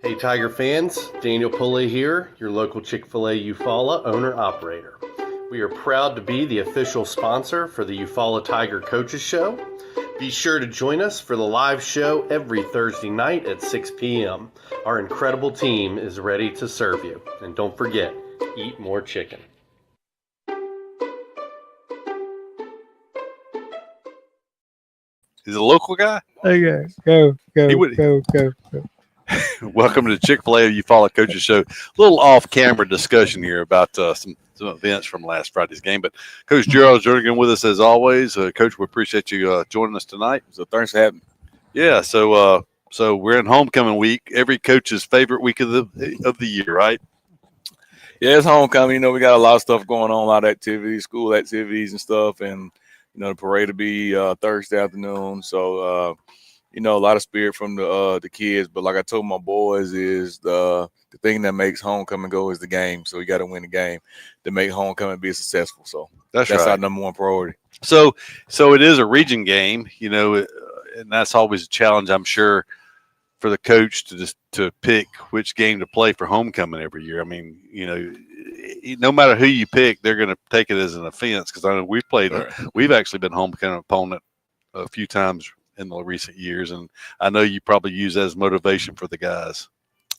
Hey Tiger fans, Daniel Pulley here, your local Chick-fil A Eufaula owner-operator. We are proud to be the official sponsor for the Eufaula Tiger Coaches Show. Be sure to join us for the live show every Thursday night at 6 p.m. Our incredible team is ready to serve you. And don't forget, eat more chicken. He's a local guy? Okay, go. Welcome to the Chick-fil-A Eufaula Coaches Show. A little off-camera discussion here about some events from last Friday's game. But Coach Gerald Jernigan with us as always. Coach, we appreciate you joining us tonight. So thanks for having me. Yeah, so we're in homecoming week. Every coach's favorite week of the year, right? Yeah, it's homecoming. You know, we got a lot of stuff going on, a lot of activities, school activities and stuff. And, you know, the parade will be Thursday afternoon. So, you know, a lot of spirit from the kids. But like I told my boys is the thing that makes homecoming go is the game. So you got to win the game to make homecoming be successful. So that's right. Our number one priority. So it is a region game, you know, and that's always a challenge, I'm sure, for the coach to pick which game to play for homecoming every year. I mean, you know, no matter who you pick, they're going to take it as an offense because I know we've actually been homecoming opponent a few times in the recent years, and I know you probably use that as motivation for the guys.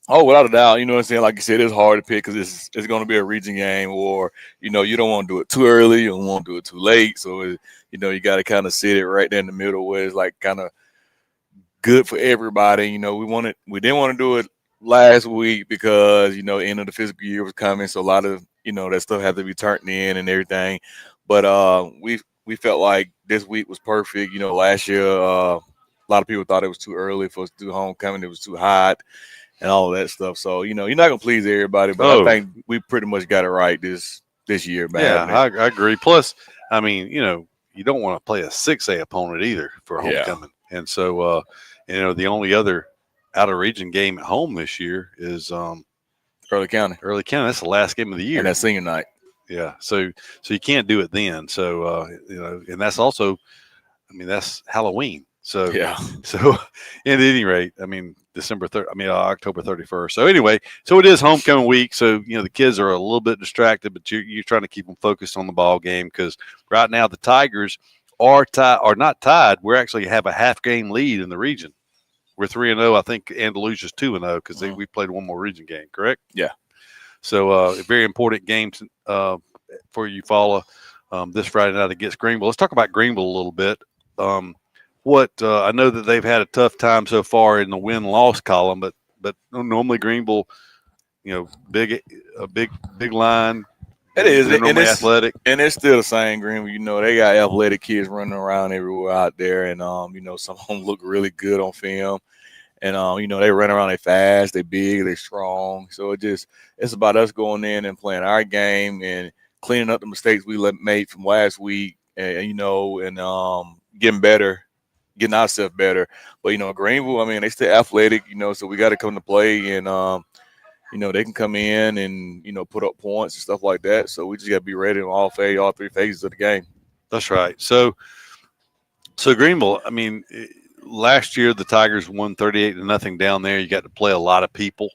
Oh, without a doubt. You know what I'm saying? Like you said, it's hard to pick because it's going to be a region game, or, you know, you don't want to do it too early. You don't want to do it too late. So, you know, you got to kind of sit it right there in the middle where it's like kind of good for everybody. You know, we didn't want to do it last week because, you know, end of the fiscal year was coming. So a lot of, you know, that stuff had to be turned in and everything. But we felt like this week was perfect. You know, last year, a lot of people thought it was too early for us to do homecoming. It was too hot and all of that stuff. So, you know, you're not going to please everybody, but I think we pretty much got it right this year. Yeah, I agree. Plus, I mean, you know, you don't want to play a 6A opponent either for homecoming. Yeah. And so, you know, the only other out-of-region game at home this year is Early County. That's the last game of the year. And that's senior night. Yeah, so you can't do it then. So you know, and that's also, I mean, that's Halloween. So yeah. So at any rate, I mean, October 31st. So anyway, so it is homecoming week. So you know, the kids are a little bit distracted, but you're trying to keep them focused on the ball game because right now the Tigers are not tied. We actually have a half game lead in the region. We're 3-0. I think Andalusia's 2-0 because we played one more region game. Correct? Yeah. So a very important game for Eufaula this Friday night against Greenville. Let's talk about Greenville a little bit. I know that they've had a tough time so far in the win-loss column, but normally Greenville, you know, big line. It is, and it's athletic, and it's still the same. Greenville, you know, they got athletic kids running around everywhere out there, and you know, some of them look really good on film. And, you know, they run around, they fast, they big, they strong. So it's about us going in and playing our game and cleaning up the mistakes we made from last week and you know, and getting better, getting ourselves better. But, you know, Greenville, I mean, they still athletic, you know, so we got to come to play and, you know, they can come in and, you know, put up points and stuff like that. So we just got to be ready in all three phases of the game. That's right. So Greenville, I mean, last year the Tigers won 38-0 down there. You got to play a lot of people.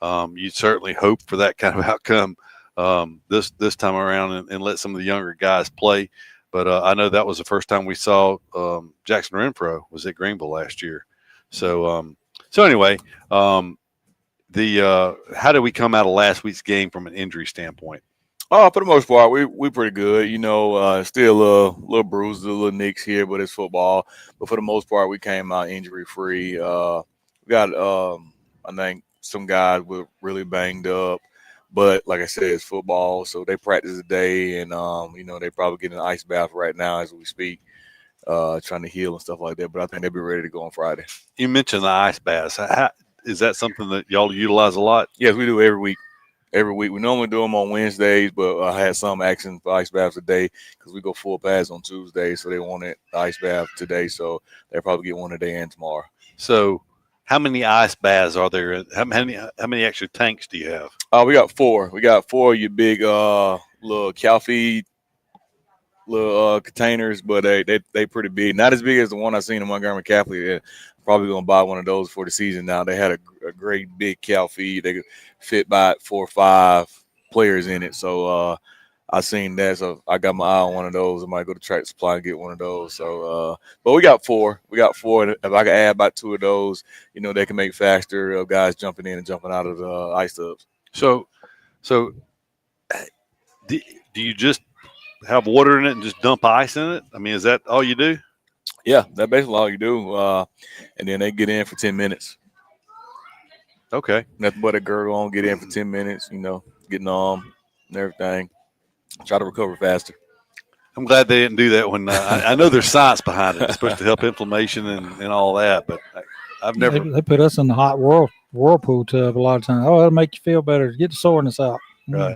You certainly hope for that kind of outcome this time around and let some of the younger guys play. But I know that was the first time we saw Jackson Renfro was at Greenville last year. So anyway, how did we come out of last week's game from an injury standpoint? Oh, for the most part, we pretty good. You know, still a little bruises, a little nicks here, but it's football. But for the most part, we came out injury free. We got, I think, some guys were really banged up. But like I said, it's football, so they practice today, and you know, they probably getting an ice bath right now as we speak, trying to heal and stuff like that. But I think they'll be ready to go on Friday. You mentioned the ice baths. Is that something that y'all utilize a lot? Yes, we do every week. We normally do them on Wednesdays, but I had some action for ice baths today because we go full pads on Tuesday, so they wanted the ice bath today, so they'll probably get one today and tomorrow. So how many ice baths are there? How many extra tanks do you have? We got 4. We got 4 of your big little cow feed little containers, but they pretty big. Not as big as the one I seen in Montgomery Catholic. Yeah, probably gonna buy one of those for the season. Now they had a great big cow feed. They could fit about 4 or 5 players in it. So I seen that. So I got my eye on one of those. I might go to Tractor Supply and get one of those. So but we got 4. We got 4. And if I could add about 2 of those, they can make faster guys jumping in and jumping out of the ice tubs. So do you just have water in it and just dump ice in it? I mean, is that all you do? Yeah, that's basically all you do. And then they get in for 10 minutes. Okay. Nothing but a girdle on, get in for 10 minutes, getting on and everything. Try to recover faster. I'm glad they didn't do that when I know there's science behind it. It's supposed to help inflammation and all that, but I've never. They put us in the hot whirlpool tub a lot of times. Oh, it'll make you feel better. Get the soreness out. Right.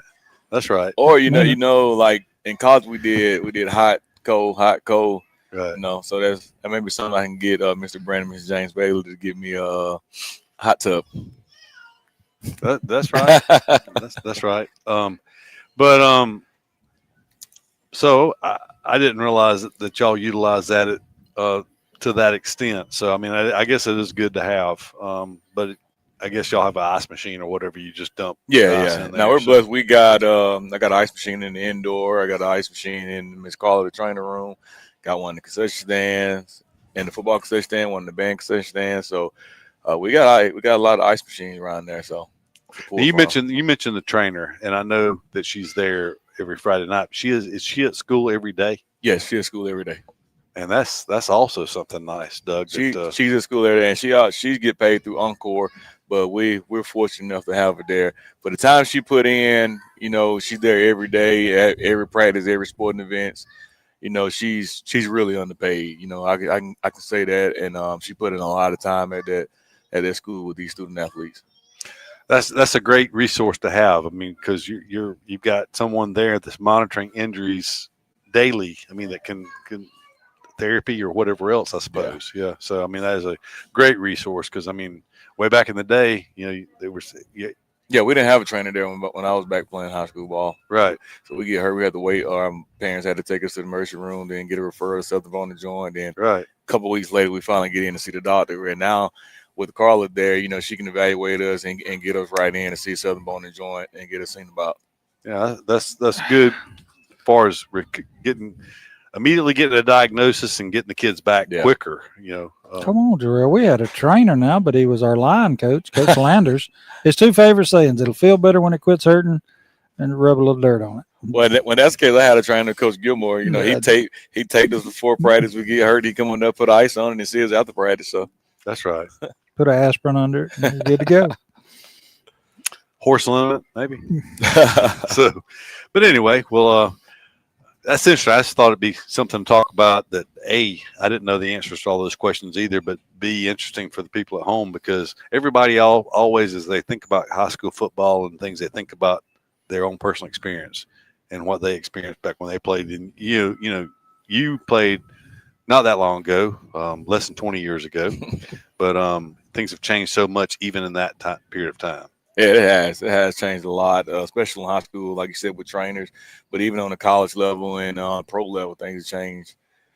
That's right. Or like in college we did hot, cold. Right. So that may be something I can get Mr. Brandon, Mr. James Bailey to give me a hot tub. That's right. that's right. So I didn't realize that y'all utilize that to that extent. So I mean, I guess it is good to have. But I guess y'all have an ice machine or whatever. You just dump. Yeah. Now we're blessed. We got I got an ice machine in the indoor. I got an ice machine in Miss Carla, the trainer room. Got one in the concession stands, in the football concession stand, one in the band concession stand. So we got a lot of ice machines around there. So you mentioned the trainer, and I know that she's there every Friday night. Is she at school every day? Yes, she's at school every day. And that's also something nice, Doug. She's at school every day, and she get paid through Encore, but we're fortunate enough to have her there. For the time she put in, she's there every day at every practice, every sporting events. She's really underpaid. I can say that, and she put in a lot of time at that school with these student athletes. That's a great resource to have. I mean, because you've got someone there that's monitoring injuries daily. I mean, that can therapy or whatever else, I suppose. Yeah. So I mean, that is a great resource because I mean, way back in the day, they were. Yeah, we didn't have a trainer there when I was back playing high school ball. Right. So we get hurt. We had to wait. Our parents had to take us to the emergency room, then get a referral, Southern Bone and Joint. Then right. A couple of weeks later, we finally get in to see the doctor. And now with Carla there, she can evaluate us and get us right in to see Southern Bone and Joint and get us seen about. Yeah, that's good as far as immediately getting a diagnosis and getting the kids back quicker. Come on, Jarrell. We had a trainer now, but he was our line coach, Coach Landers. His 2 favorite sayings: "It'll feel better when it quits hurting," and rub a little dirt on it. Well, when that's the case, I had a trainer, Coach Gilmore. He'd take us before practice. We get hurt, he come on up, put ice on, and he see us after practice. So that's right. Put an aspirin under it, and you're good to go. Horse limit, maybe. But anyway, well, that's interesting. I just thought it'd be something to talk about that, A, I didn't know the answers to all those questions either, but B, interesting for the people at home because everybody always, as they think about high school football and things, they think about their own personal experience and what they experienced back when they played. And you played not that long ago, less than 20 years ago, but things have changed so much even in that period of time. Yeah, it has. It has changed a lot, especially in high school, like you said, with trainers. But even on the college level and pro level, things have changed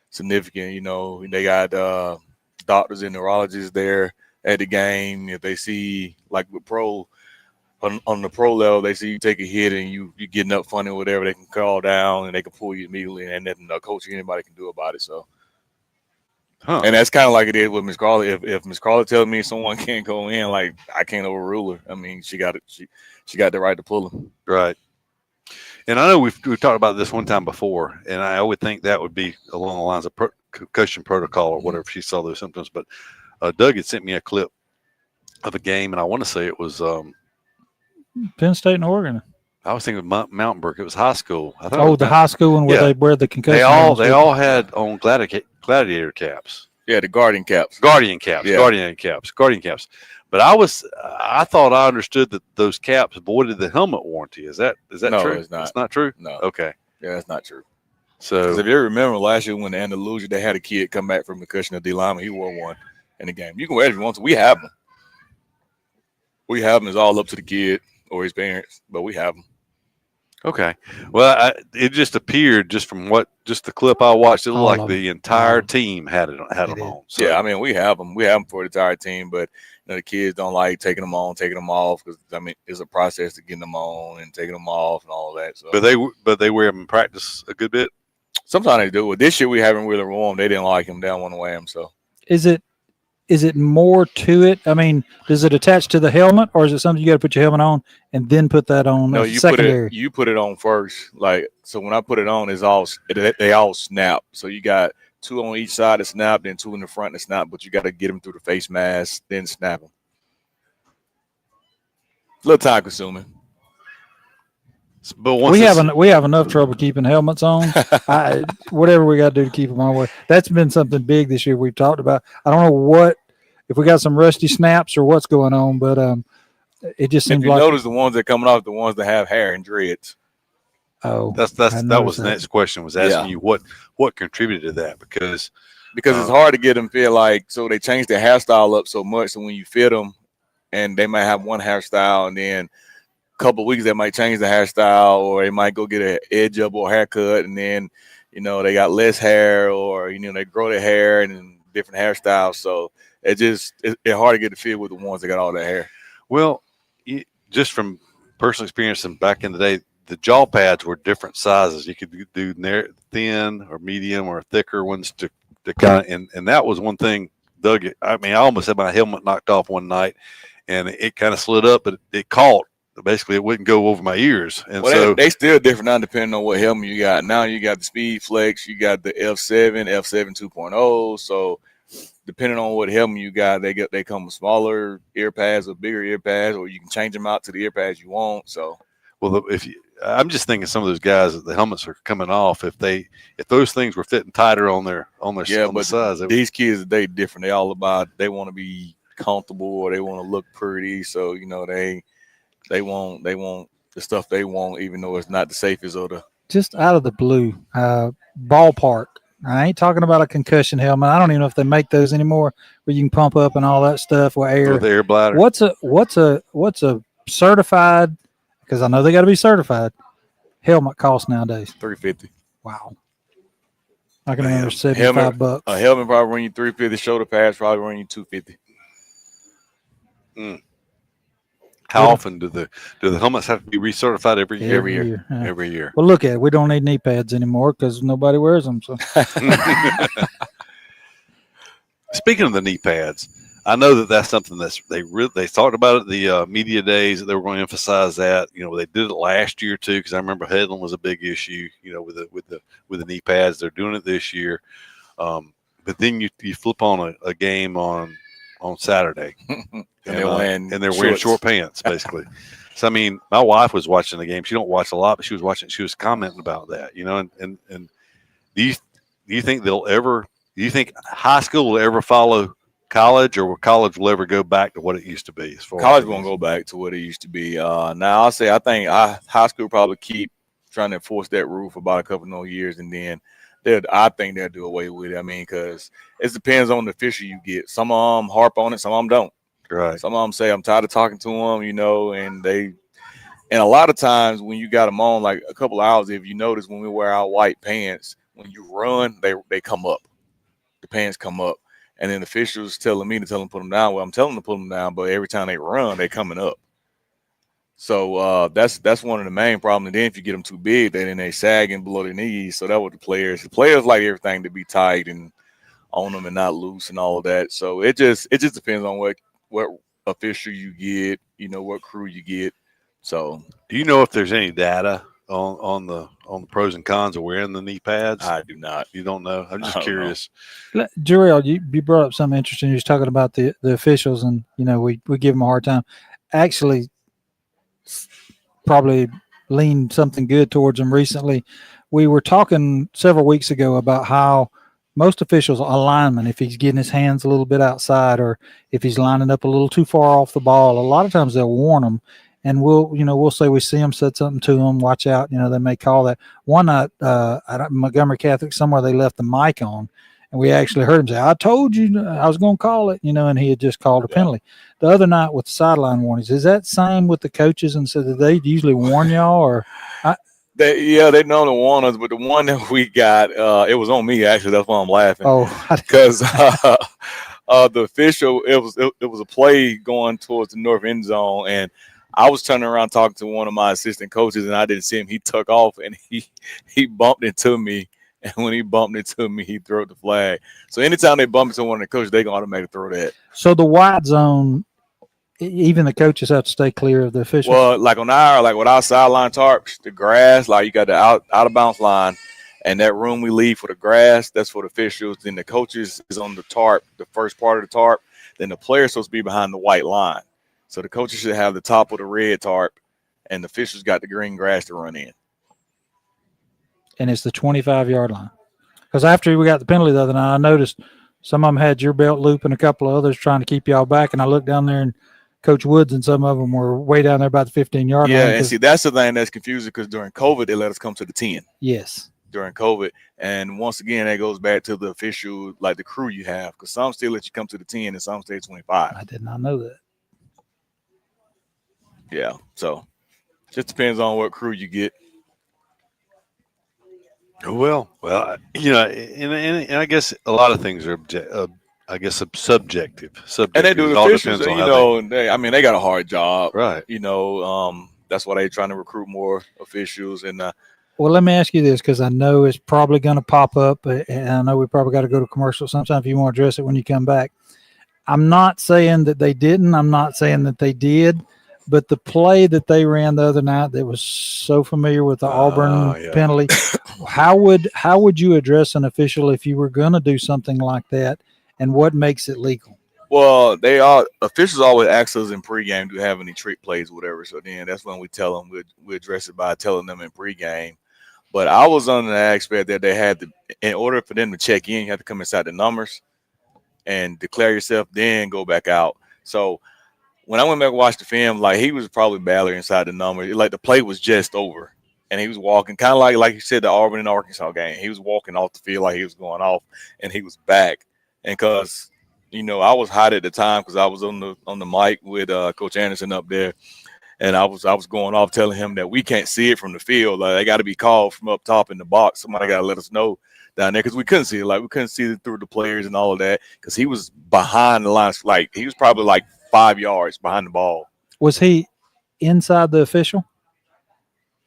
significant. They got doctors and neurologists there at the game. If they see, like with pro, on the pro level, they see you take a hit and you getting up funny or whatever, they can call down and they can pull you immediately, and nothing the coach or anybody can do about it. So. And that's kind of like it is with Miss Carla. If Miss Carla tells me someone can't go in, like I can't overrule her. I mean, she got it. She got the right to pull them. Right. And I know we've talked about this one time before, and I would think that would be along the lines of concussion protocol or whatever. She saw those symptoms, but Doug had sent me a clip of a game, and I want to say it was Penn State and Oregon. I was thinking of Mountainburg. It was high school. I thought the high school one where they wear the concussion. They all had on gladiator caps. Yeah, the Guardian caps. Guardian caps. But I thought I understood that those caps voided the helmet warranty. Is that no, true? It's not. It's not true? No. Okay. Yeah, that's not true. So if you remember last year when the Andalusia, they had a kid come back from concussion of D lineman. He wore one in the game. You can wear it if you want to. We have them. It's all up to the kid or his parents, but we have them. Okay. Well, it just appeared just from the clip I watched, it looked All like of the them. entire All of team had It them did. on. So, Yeah, I mean, we have them. We have them for the entire team, but the kids don't like taking them on, taking them off because I mean, it's a process to getting them on and taking them off and all that. So, but they wear them in practice a good bit. sometimes they do. But this year we haven't really worn them. They didn't like him. They don't want to wear them. So Is it more to it? I mean, does it attach to the helmet, or is it something you got to put your helmet on and then put that on? no, That's secondary. you put it on first. Like so, when I put it on, they all snap. So you got 2 on each side to snap, then 2 in the front to snap. But you got to get them through the face mask, then snap them. A little time consuming. But we have enough trouble keeping helmets on. Whatever we got to do to keep them on. That's been something big this year we've talked about. I don't know if we got some rusty snaps or what's going on, but it just seems if you like notice the ones that coming off, the ones that have hair and dreads. Oh, that was the next question, was asking you what contributed to that, because it's hard to get them feel like, so they changed their hairstyle up so much, so when you fit them, and they might have one hairstyle, and then a couple of weeks they might change the hairstyle, or they might go get an edge up or haircut, and then they got less hair, or they grow their hair and different hairstyles. So it's hard to get the feel with the ones that got all that hair. Well, just from personal experience, and back in the day, the jaw pads were different sizes. You could do thin or medium or thicker ones to kind of, and that was one thing, Doug. I mean, I almost had my helmet knocked off one night, and it kind of slid up, but it caught. Basically, it wouldn't go over my ears, and so they still different now depending on what helmet you got. Now you got the Speed Flex, you got the F7 2.0. So depending on what helmet you got, they come with smaller ear pads or bigger ear pads, or you can change them out to the ear pads you want. So, well, I'm just thinking some of those guys that the helmets are coming off. If those things were fitting tighter on their the sides, these kids, they different. They all about, they want to be comfortable, or they want to look pretty. So they want the stuff they want, even though it's not the safest or the. Just out of the blue, ballpark. I ain't talking about a concussion helmet. I don't even know if they make those anymore, where you can pump up and all that stuff with air. With the air bladder. What's a certified? Because I know they got to be certified. Helmet cost nowadays $350. Wow. I can remember $75. A helmet probably run you $350. Shoulder pads probably run you $250. How often do the helmets have to be recertified every year? Every year. Well, look at it. We don't need knee pads anymore because nobody wears them. So. Speaking of the knee pads, I know that's something they talked about at the media days, that they were going to emphasize that. They did it last year too, because I remember Headland was a big issue. With the knee pads, they're doing it this year. But then you flip on a game on Saturday, and they're wearing short pants, basically. So I mean, my wife was watching the game. She don't watch a lot, but she was watching. She was commenting about that. And do you think Do you think high school will ever follow college, or college will ever go back to what it used to be? College won't go back to what it used to be. Now I think high school probably keep trying to enforce that rule for about a couple more years, and then I think they'll do away with it. I mean, because it depends on the official you get. Some of them harp on it, some of them don't. Right. Some of them say, I'm tired of talking to them, and a lot of times when you got them on, like a couple of hours, if you notice when we wear our white pants, when you run, they come up. The pants come up. And then the officials telling me to tell them to put them down. Well, I'm telling them to put them down, but every time they run, they're coming up. So that's one of the main problems. And then if you get them too big, then they sagging below their knees. So that was the players. The players like everything to be tight and on them and not loose and all of that. So it just depends on what official you get, what crew you get. So do you know if there's any data on the pros and cons of wearing the knee pads? I do not. You don't know? I'm just curious. Jarrell, you brought up something interesting. You was talking about the officials, and we give them a hard time. Actually, probably leaned something good towards them recently. We were talking several weeks ago about how most officials, a lineman, if he's getting his hands a little bit outside, or if he's lining up a little too far off the ball, a lot of times they'll warn them. And we'll say we see them, said something to them, watch out. They may call that. One night at Montgomery Catholic, somewhere they left the mic on, and we actually heard him say, "I told you I was going to call it," and he had just called a penalty. The other night with the sideline warnings, is that same with the coaches? And so do they usually warn y'all, or They normally want us, but the one that we got, it was on me actually. That's why I'm laughing. Oh, Because the official, it was a play going towards the north end zone, and I was turning around talking to one of my assistant coaches, and I didn't see him. He took off, and he bumped into me. And when he bumped into me, he threw the flag. So anytime they bump into one of the coaches, they gonna automatically throw that. so the wide zone, even the coaches have to stay clear of the officials. Well, like with our sideline tarps, the grass, like you got the out of bounds line, and that room we leave for the grass, that's for the officials. Then the coaches is on the tarp, the first part of the tarp. Then the player's supposed to be behind the white line. So the coaches should have the top of the red tarp, and the officials got the green grass to run in. And it's the 25-yard line. Because after we got the penalty the other night, I noticed some of them had your belt loop and a couple of others trying to keep y'all back. And I looked down there, and Coach Woods and some of them were way down there about the 15-yard line. Yeah, and see, that's the thing that's confusing because during COVID, they let us come to the 10. Yes. During COVID. And once again, that goes back to the official, like the crew you have, because some still let you come to the 10 and some stay 25. I did not know that. Yeah, so just depends on what crew you get. Well, and I guess a lot of things are, subjective. And they do It the all officials, depends on they got a hard job, right. That's why they're trying to recruit more officials. And Well, let me ask you this, because I know it's probably going to pop up, and I know we probably got to go to commercial sometime if you want to address it when you come back. I'm not saying that they didn't. I'm not saying that they did. But the play that they ran the other night that was so familiar with the Auburn penalty, how would you address an official if you were going to do something like that, and what makes it legal? Well, officials always ask us in pregame, do you have any trick plays or whatever. So then that's when we tell them we address it by telling them in pregame. But I was under the aspect that they had to, in order for them to check in, you have to come inside the numbers and declare yourself, then go back out. So when I went back and watched the film, like he was probably badly inside the number. Like the play was just over, and he was walking kind of like you said, the Auburn and Arkansas game. He was walking off the field like he was going off, and he was back. And because I was hot at the time because I was on the mic with Coach Anderson up there, and I was going off telling him that we can't see it from the field. Like they got to be called from up top in the box. Somebody got to let us know down there because we couldn't see it. Like we couldn't see it through the players and all of that because he was behind the lines. Like he was probably like 5 yards behind the ball. Was he inside the official?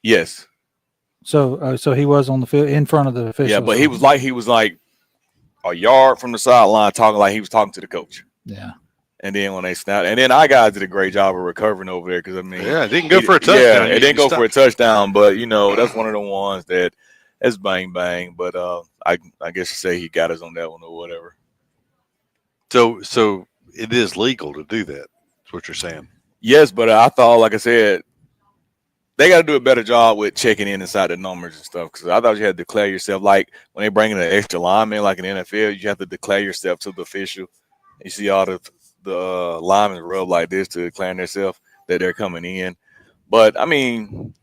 Yes. So he was on the field in front of the official. Yeah, but he was like a yard from the sideline talking like he was talking to the coach. Yeah. And then when they snapped, and then our guys did a great job of recovering over there because it didn't go for a touchdown. Yeah, it didn't go for a touchdown, but that's one of the ones that's bang bang. But I guess you say he got us on that one or whatever. So it is legal to do that. That's what you're saying. Yes, but I thought, like I said, they got to do a better job with checking in inside the numbers and stuff. Because I thought you had to declare yourself, like when they bring in an extra lineman, like in the NFL, you have to declare yourself to the official. You see all the linemen rub like this to declaring themselves that they're coming in. But I mean,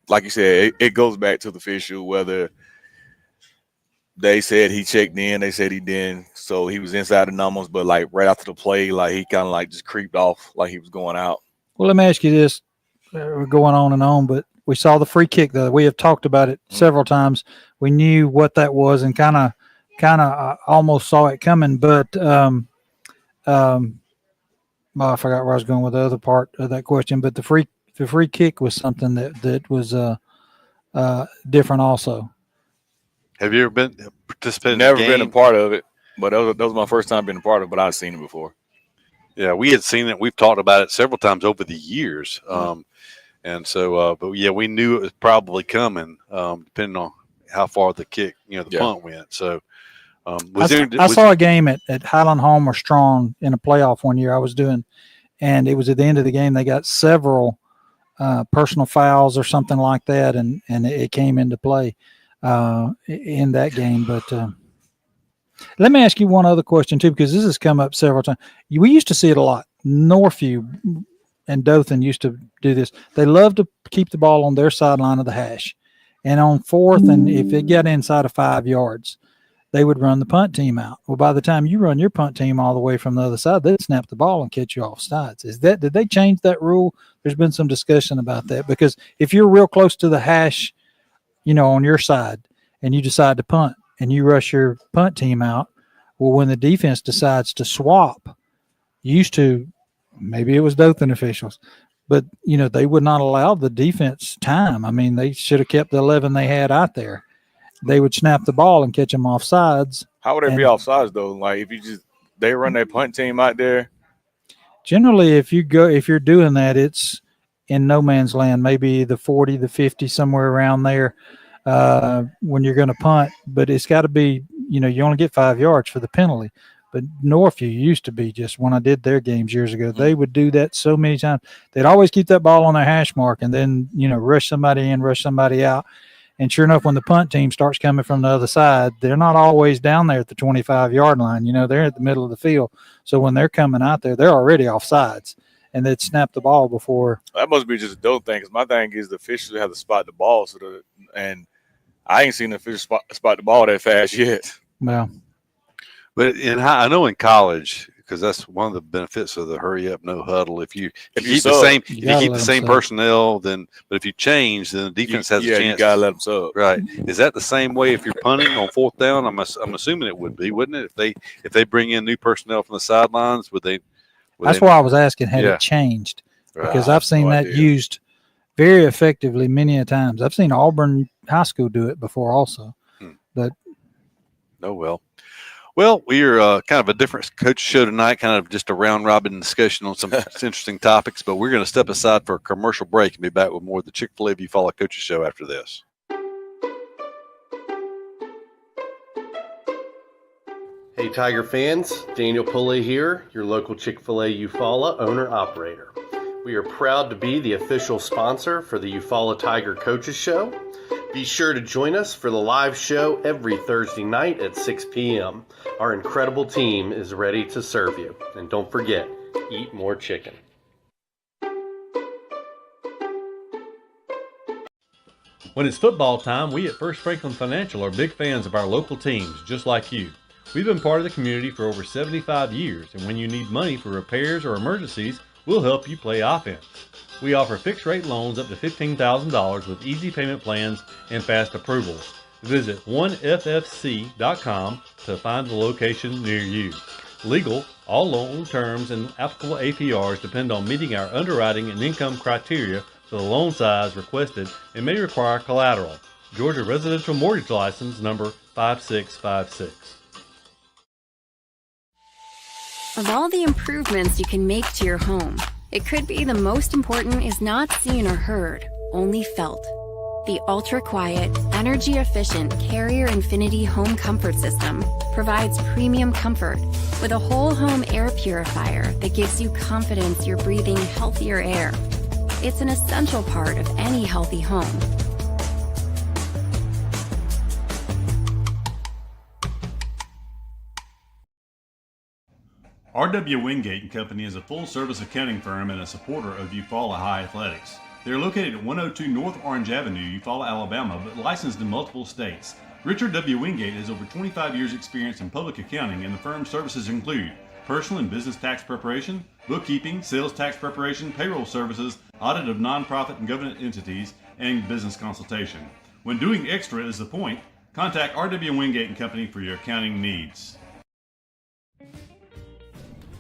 like you said, it goes back to the official whether they said he checked in, they said he didn't. So he was inside the numbers, but like right after the play, like he kind of like just creeped off like he was going out. Well, let me ask you this. We're going on and on, but we saw the free kick, though. We have talked about it several times. We knew what that was and kind of almost saw it coming, but I forgot where I was going with the other part of that question. But the free kick was something that was different also. Have you ever been participating? Never been a part of it, but that was my first time being a part of it, but I've seen it before. Yeah, we had seen it. We've talked about it several times over the years. And so, but yeah, we knew it was probably coming, depending on how far the kick, the punt went. So, I saw a game at Highland Home or Strong in a playoff one year I was doing, and it was at the end of the game. They got several personal fouls or something like that, and it came into play in that game. But let me ask you one other question too, because this has come up several times. We used to see it a lot. Northview and Dothan used to do this. They love to keep the ball on their sideline of the hash, and on fourth, and if it got inside of 5 yards, they would run the punt team out. Well, by the time you run your punt team all the way from the other side, they'd snap the ball and catch you off sides. Did they change that rule? There's been some discussion about that, because if you're real close to the hash on your side, and you decide to punt and you rush your punt team out. Well, when the defense decides to swap, used to, maybe it was Dothan officials, but they would not allow the defense time. I mean, they should have kept the 11 they had out there. They would snap the ball and catch them off sides. How would they be offsides though? Like if they run their punt team out there. Generally, if you're doing that, it's in no man's land, maybe the 40, the 50, somewhere around there when you're going to punt. But it's got to be, you only get 5 yards for the penalty. But Northview used to be, just when I did their games years ago, they would do that so many times. They'd always keep that ball on their hash mark and then, rush somebody in, rush somebody out. And sure enough, when the punt team starts coming from the other side, they're not always down there at the 25-yard line. They're at the middle of the field. So when they're coming out there, they're already off sides. And they'd snap the ball before. That must be just a dope thing, because my thing is the officials have to spot the ball. And I ain't seen the officials spot the ball that fast yet. Well. But I know in college, because that's one of the benefits of the hurry up, no huddle. If you keep the same personnel, but if you change, then the defense has a chance. You gotta let them sub. Right? Is that the same way if you're punting on fourth down? I'm assuming it would be, wouldn't it? If they bring in new personnel from the sidelines, would they? That's why I was asking, had it changed? Because I've seen that used very effectively many a times. I've seen Auburn High School do it before also. But Well, we are kind of a different coach show tonight, kind of just a round-robin discussion on some interesting topics, but we're going to step aside for a commercial break and be back with more of the Chick-fil-A Eufaula Coaches Show after this. Hey, Tiger fans, Daniel Pulley here, your local Chick-fil-A Eufaula owner-operator. We are proud to be the official sponsor for the Eufaula Tiger Coaches Show. Be sure to join us for the live show every Thursday night at 6 p.m. Our incredible team is ready to serve you. And don't forget, eat more chicken. When it's football time, we at First Franklin Financial are big fans of our local teams, just like you. We've been part of the community for over 75 years, and when you need money for repairs or emergencies, we'll help you play offense. We offer fixed-rate loans up to $15,000 with easy payment plans and fast approvals. Visit 1ffc.com to find the location near you. Legal, all loan terms and applicable APRs depend on meeting our underwriting and income criteria for the loan size requested and may require collateral. Georgia Residential Mortgage License number 5656. Of all the improvements you can make to your home, it could be the most important is not seen or heard, only felt. The ultra-quiet, energy-efficient Carrier Infinity Home Comfort System provides premium comfort with a whole home air purifier that gives you confidence you're breathing healthier air. It's an essential part of any healthy home. R.W. Wingate & Company is a full-service accounting firm and a supporter of Eufaula High Athletics. They are located at 102 North Orange Avenue, Eufaula, Alabama, but licensed in multiple states. Richard W. Wingate has over 25 years' experience in public accounting, and the firm's services include personal and business tax preparation, bookkeeping, sales tax preparation, payroll services, audit of nonprofit and government entities, and business consultation. When doing extra is the point, contact R.W. Wingate & Company for your accounting needs.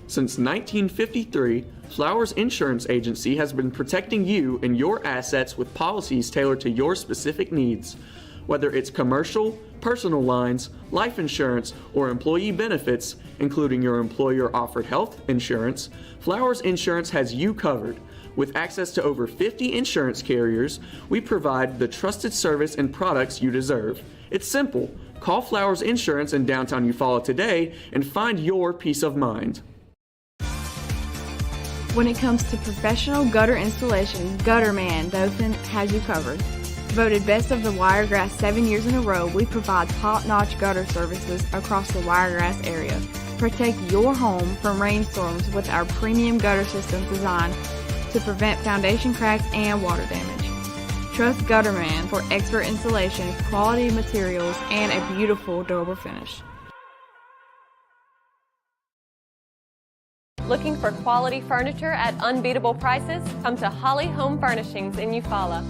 Since 1953, Flowers Insurance Agency has been protecting you and your assets with policies tailored to your specific needs. Whether it's commercial, personal lines, life insurance, or employee benefits, including your employer-offered health insurance, Flowers Insurance has you covered. With access to over 50 insurance carriers, we provide the trusted service and products you deserve. It's simple. Call Flowers Insurance in downtown Eufaula today and find your peace of mind. When it comes to professional gutter installation, Gutterman Dothan has you covered. Voted Best of the Wiregrass 7 years in a row, we provide top-notch gutter services across the Wiregrass area. Protect your home from rainstorms with our premium gutter system designed to prevent foundation cracks and water damage. Trust Gutterman for expert installation, quality materials, and a beautiful durable finish. Looking for quality furniture at unbeatable prices? Come to Holly Home Furnishings in Eufaula.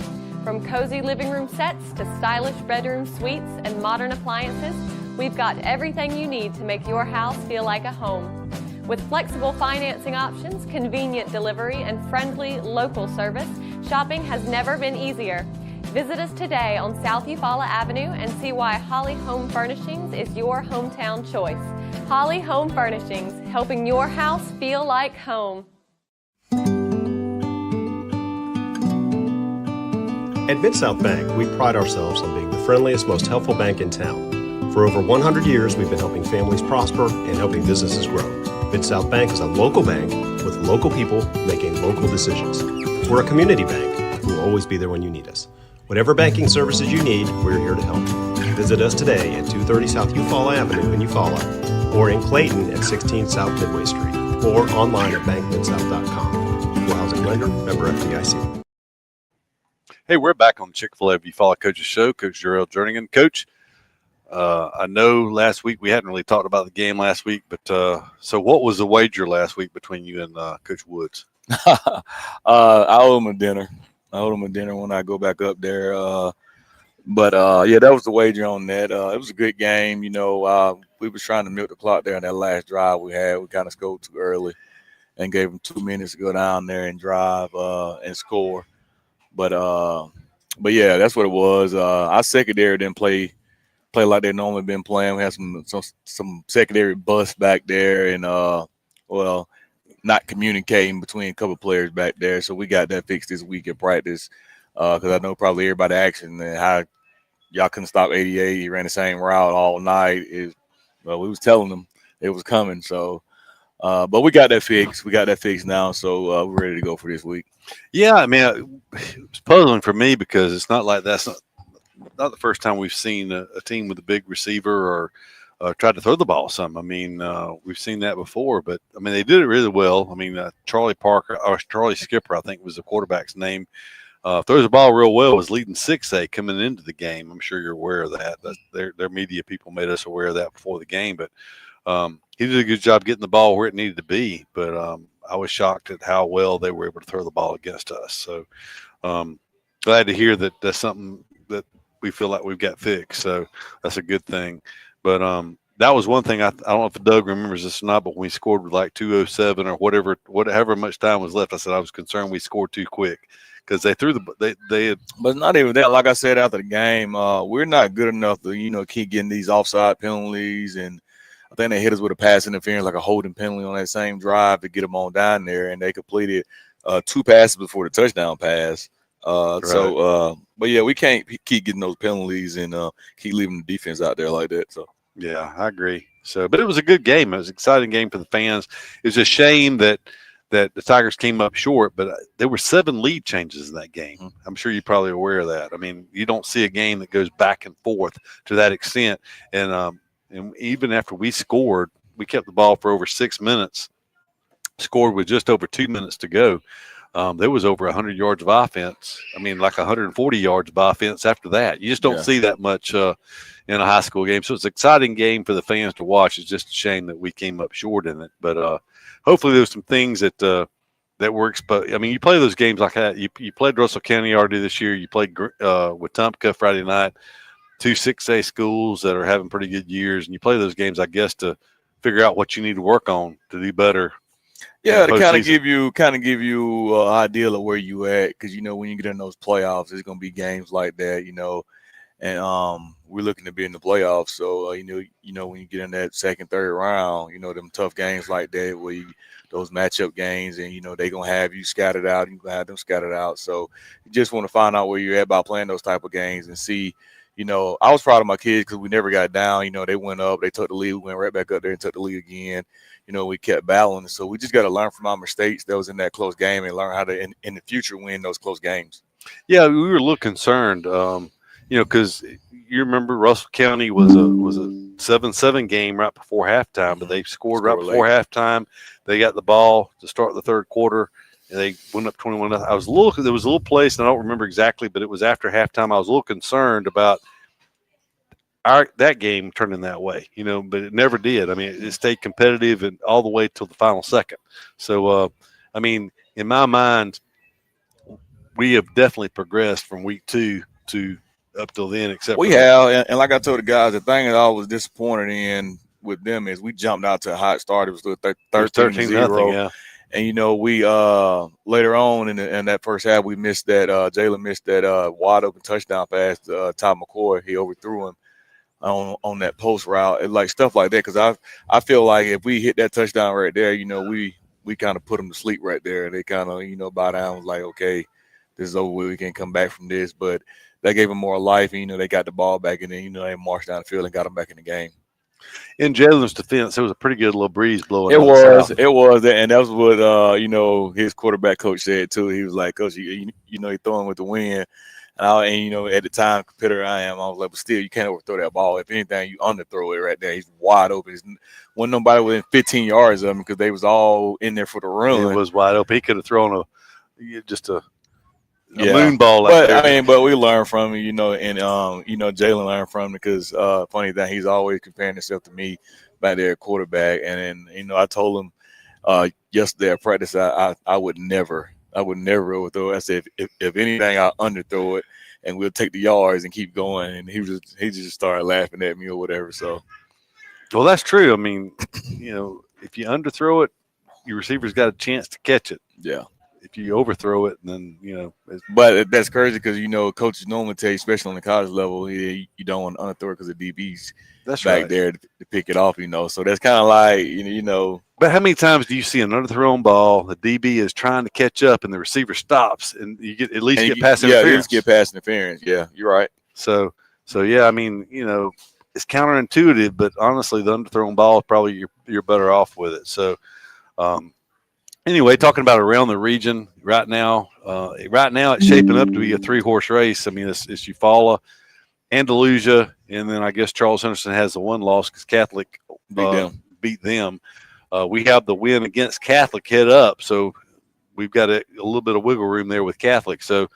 From cozy living room sets to stylish bedroom suites and modern appliances, we've got everything you need to make your house feel like a home. With flexible financing options, convenient delivery, and friendly local service, shopping has never been easier. Visit us today on South Eufaula Avenue and see why Holly Home Furnishings is your hometown choice. Holly Home Furnishings, helping your house feel like home. At Mid-South Bank, we pride ourselves on being the friendliest, most helpful bank in town. For over 100 years, we've been helping families prosper and helping businesses grow. Mid-South Bank is a local bank with local people making local decisions. We're a community bank. We'll always be there when you need us. Whatever banking services you need, we're here to help. Visit us today at 230 South Eufaula Avenue in Eufaula, or in Clayton at 16 South Midway Street, or online at bankmidsouth.com. Equal housing lender, member FDIC. Hey, we're back on Chick-fil-A Eufaula Coaches Show. Coach Jarrell Jernigan. Coach, I know last week we hadn't really talked about the game last week, but so what was the wager last week between you and Coach Woods? I owe him a dinner. When I go back up there. But yeah, that was the wager on that. It was a good game. We was trying to milk the clock there on that last drive we had. We kind of scored too early and gave them 2 minutes to go down there and drive and score. But yeah, that's what it was. Our secondary didn't play like they normally been playing. We had some secondary bust back there, and not communicating between a couple of players back there. So we got that fixed this week in practice, because I know probably everybody asking how y'all couldn't stop 88. He ran the same route all night. We was telling them it was coming. So, but we got that fixed. We got that fixed now. So we're ready to go for this week. Yeah, I mean, it's puzzling for me because it's not like that's not the first time we've seen a team with a big receiver or tried to throw the ball some. I mean, we've seen that before, but I mean, they did it really well. I mean, Charlie Skipper, I think was the quarterback's name, throws the ball real well, was leading 6A coming into the game. I'm sure you're aware of that. Their media people made us aware of that before the game, but he did a good job getting the ball where it needed to be. But I was shocked at how well they were able to throw the ball against us. So glad to hear that that's something that we feel like we've got fixed. So that's a good thing. But that was one thing. I don't know if Doug remembers this or not, but when we scored with like 2:07 or whatever much time was left, I said I was concerned we scored too quick because they threw they had. But not even that. Like I said after the game, we're not good enough to keep getting these offside penalties, and I think they hit us with a pass interference, like a holding penalty on that same drive to get them on down there, and they completed 2 passes before the touchdown pass. Right. But yeah, we can't keep getting those penalties and keep leaving the defense out there like that. So yeah, I agree. So, but it was a good game. It was an exciting game for the fans. It was a shame that the Tigers came up short, but there were 7 lead changes in that game. Mm-hmm. I'm sure you're probably aware of that. I mean, you don't see a game that goes back and forth to that extent. And even after we scored, we kept the ball for over 6 minutes, scored with just over 2 minutes to go. There was over 100 yards of offense. I mean, like 140 yards of offense after that. You just don't see that much in a high school game. So it's an exciting game for the fans to watch. It's just a shame that we came up short in it. But hopefully there's some things that were exposed. I mean, you play those games like that. You played Russell County already this year. You played with Tumpka Friday night. 2 6A schools that are having pretty good years. And you play those games, I guess, to figure out what you need to work on to do better. Yeah, to kind of give you an idea of where you at, because when you get in those playoffs, it's gonna be games like that, and we're looking to be in the playoffs. So when you get in that second, third round, them tough games like that, where those matchup games, and they gonna have you scattered out, and you gonna have them scattered out. So you just want to find out where you're at by playing those type of games and see. I was proud of my kids because we never got down. They went up, they took the lead, we went right back up there and took the lead again. We kept battling. So we just got to learn from our mistakes that was in that close game and learn how to, in the future, win those close games. Yeah, we were a little concerned, because you remember Russell County was a 7-7 game right before halftime, but they scored right before halftime. They got the ball to start the third quarter. And they went up 21. There was a little place, and I don't remember exactly, but it was after halftime. I was a little concerned about that game turning that way, but it never did. I mean, it stayed competitive and all the way till the final second. So, I mean, in my mind, we have definitely progressed from week 2 to up till then, except we have, and like I told the guys, the thing that I was disappointed in with them is we jumped out to a hot start. It was 13-0. Yeah. And we later on in that first half, we missed that Jalen missed that wide open touchdown pass to Ty McCoy. He overthrew him on that post route, and like stuff like that. Because I feel like if we hit that touchdown right there, we kind of put them to sleep right there. They kind of bow down, was like, okay, this is over with. We can't come back from this. But that gave them more life. And, they got the ball back, and then they marched down the field and got them back in the game. In Jalen's defense, it was a pretty good little breeze blowing. It was, and that was what his quarterback coach said too. He was like, "Coach, you're throwing with the wind." And at the time, competitor I was like, "But still, you can't overthrow that ball. If anything, you underthrow it right there. He's wide open. Wasn't nobody within 15 yards of him because they was all in there for the run. It was wide open. He could have thrown a moon ball out there. But we learned from him, and Jalen learned from him because funny thing, he's always comparing himself to me back there at quarterback. And then, I told him yesterday at practice I would never overthrow it. I said if anything, I'll underthrow it and we'll take the yards and keep going. And he just started laughing at me or whatever. So well, that's true. I mean, if you underthrow it, your receiver's got a chance to catch it. Yeah. If you overthrow it, then but that's crazy because coaches normally tell you, especially on the college level, you don't want to underthrow it because the DB's back there to pick it off. So that's kind of like But how many times do you see an underthrown ball? The DB is trying to catch up, and the receiver stops, and you get pass interference. Yeah, at least get pass interference. Yeah, you're right. So yeah, I mean, it's counterintuitive, but honestly, the underthrown ball probably you're better off with it. So. Anyway, talking about around the region right now it's shaping up to be a 3-horse race. I mean, it's Eufaula, Andalusia, and then I guess Charles Henderson has the one loss because Catholic beat them. We have the win against Catholic head up, so we've got a little bit of wiggle room there with Catholic. So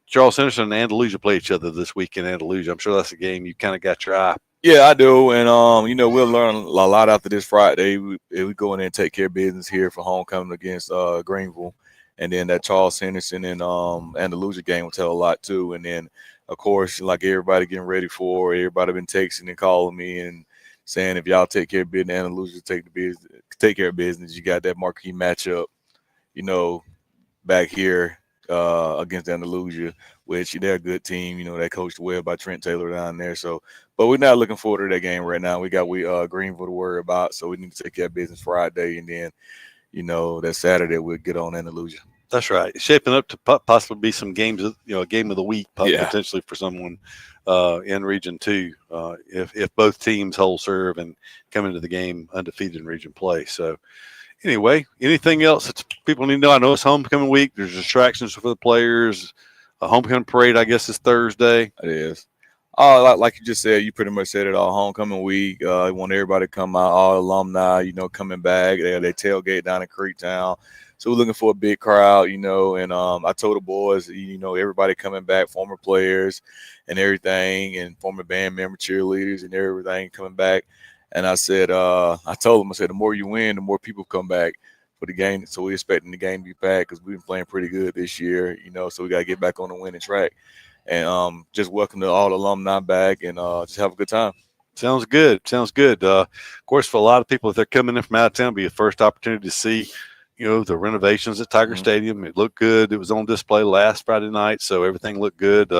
Charles Henderson and Andalusia play each other this week in Andalusia. I'm sure that's a game you kind of got your eye. Yeah, I do, and we'll learn a lot after this Friday. We go in there and take care of business here for homecoming against Greenville, and then that Charles Henderson and Andalusia game will tell a lot too. And then, of course, like everybody getting ready for, everybody been texting and calling me and saying if y'all take care of business, Andalusia take care of business. You got that marquee matchup, back here against Andalusia, which they're a good team. They coached well by Trent Taylor down there. So, but we're not looking forward to that game right now. We got Greenville to worry about, so we need to take care of business Friday, and then that Saturday we'll get on Andalusia. That's right. It's shaping up to possibly be some games, a game of the week potentially for someone in Region 2 if both teams hold serve and come into the game undefeated in Region play. So. Anyway, anything else that people need to know? I know it's homecoming week. There's distractions for the players. A homecoming parade, I guess, is Thursday. It is. Like you just said, you pretty much said it all. Homecoming week. I want everybody to come out, all alumni, coming back. They tailgate down in Creektown. So we're looking for a big crowd, and I told the boys, everybody coming back, former players and everything, and former band member cheerleaders and everything coming back. And I said, I told them, the more you win, the more people come back for the game. So we're expecting the game to be packed because we've been playing pretty good this year, so we got to get back on the winning track. And just welcome to all the alumni back and just have a good time. Sounds good. Of course, for a lot of people, if they're coming in from out of town, it'll be a first opportunity to see, the renovations at Tiger Stadium. It looked good. It was on display last Friday night, so everything looked good.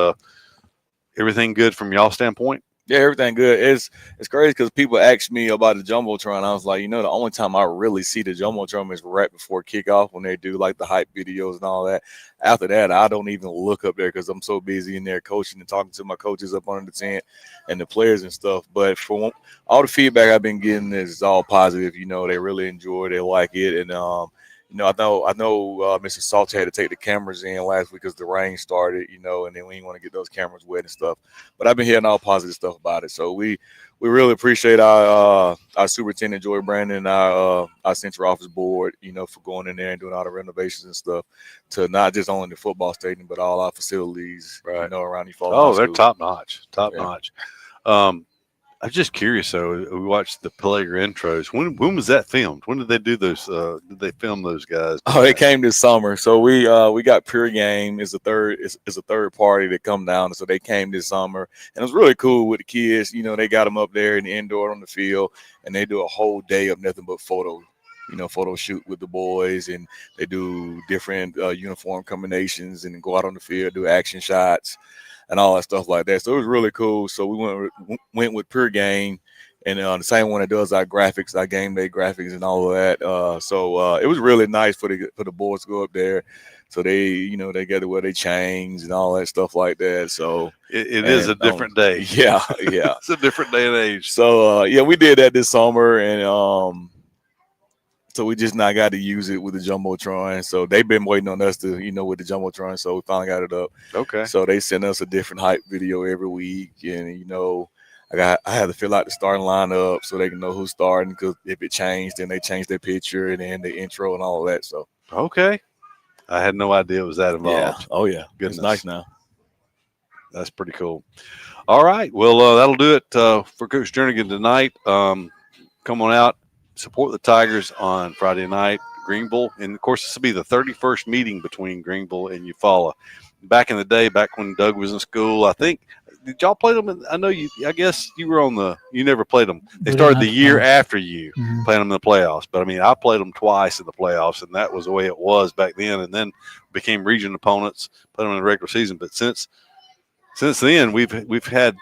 Everything good from y'all standpoint? Yeah, everything good. It's crazy because people ask me about the Jumbotron. I was like, the only time I really see the Jumbotron is right before kickoff when they do like the hype videos and all that. After that, I don't even look up there because I'm so busy in there coaching and talking to my coaches up under the tent and the players and stuff. But for all the feedback I've been getting is all positive. They really enjoy it. They like it. And, I know Mr. Salter had to take the cameras in last week because the rain started, and then we didn't want to get those cameras wet and stuff. But I've been hearing all positive stuff about it. So we really appreciate our superintendent, Joy Brandon, and our central office board, for going in there and doing all the renovations and stuff to not just only the football stadium, but all our facilities, around Eufaula. Oh, they're top notch. I'm just curious. though. We watched the Pellagra intros. When was that filmed? When did they do those? Did they film those guys? Oh, it came this summer. So we got Pure Game is a third party that come down. So they came this summer, and it was really cool with the kids. You know, they got them up there in the indoor on the field, and they do a whole day of nothing but photo shoot with the boys, and they do different uniform combinations and go out on the field, do action shots and all that stuff like that. So it was really cool. So we went with Pure Game, and the same one that does our graphics, our game day graphics and all of that. So it was really nice for the boys to go up there. So they get to wear their chains and all that stuff like that. So it is a different day. Yeah. It's a different day and age. So we did that this summer, and so we just not got to use it with the Jumbotron. So they've been waiting on us to, with the Jumbotron. So we finally got it up. Okay. So they send us a different hype video every week. And, I had to fill out the starting lineup so they can know who's starting. Because if it changed, then they changed their picture and then the intro and all of that. So. Okay. I had no idea it was that involved. Yeah. Oh, yeah. Goodness. It's nice now. That's pretty cool. All right. Well, that'll do it for Coach Jernigan tonight. Come on out. Support the Tigers on Friday night, Greenville. And, of course, this will be the 31st meeting between Greenville and Eufaula. Back in the day, back when Doug was in school, I think, did y'all play them? I guess you were you never played them. They started the year after you playing them in the playoffs. But, I played them twice in the playoffs, and that was the way it was back then. And then became region opponents, played them in the regular season. But since then, we've had